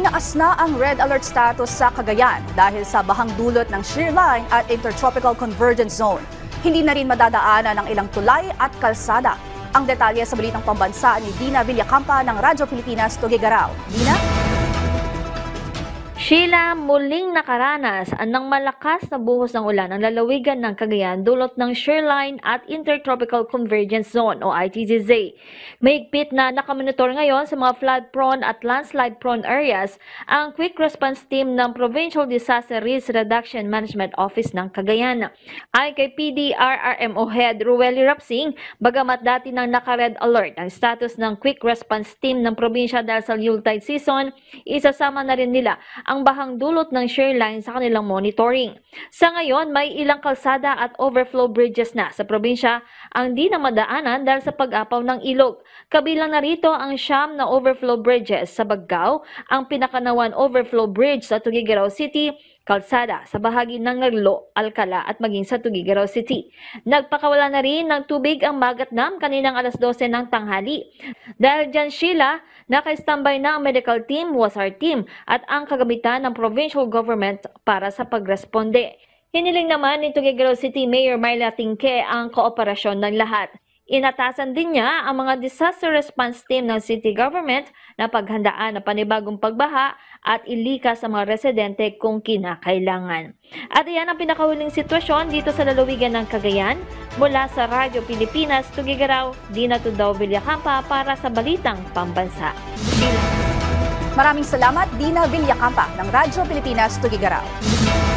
Itinaas na ang red alert status sa Cagayan dahil sa bahang dulot ng shear line at intertropical convergence zone. Hindi na rin madadaanan ng ilang tulay at kalsada. Ang detalye sa balitang pambansa ni Dina Villacampa ng Radyo Pilipinas, Tuguegarao. Dina? Sheila, muling nakaranas ng malakas na buhos ng ulan ang lalawigan ng Cagayan dulot ng shear line at intertropical convergence zone o ITCZ. Mahigpit na nakamonitor ngayon sa mga flood-prone at landslide-prone areas ang Quick Response Team ng Provincial Disaster Risk Reduction Management Office ng Cagayan. Ay kay PDRRMO Head Rueli Rapsing, bagamat dati nang naka-red alert ang status ng Quick Response Team ng probinsya dahil sa Yuletide season, isasama na rin nila ang bahang dulot ng shear line sa kanilang monitoring. Sa ngayon, may ilang kalsada at overflow bridges na sa probinsya ang di na madaanan dahil sa pag-apaw ng ilog. Kabilang na rito ang siyam na overflow bridges sa Baggao, ang Pinakanawan Overflow Bridge sa Tuguegarao City, kalsada sa bahagi ng Naglo, Alcala at maging sa Tuguegarao City. Nagpakawala na rin ng tubig ang Magat Dam kaninang alas 12 ng tanghali. Dahil dyan, Sheila, naka-standby na ang medical team, WASAR team at ang kagamitan ng provincial government para sa pagresponde. Hiniling naman ni Tuguegarao City Mayor Myla Tingke ang kooperasyon ng lahat. Inatasan din niya ang mga disaster response team ng city government na paghandaan ng panibagong pagbaha at ilikas sa mga residente kung kinakailangan. At iyan ang pinakahuling sitwasyon dito sa lalawigan ng Cagayan. Mula sa Radyo Pilipinas, Tuguegarao, Dina Villacampa para sa Balitang Pambansa. Maraming salamat, Dina Villacampa ng Radyo Pilipinas, Tuguegarao.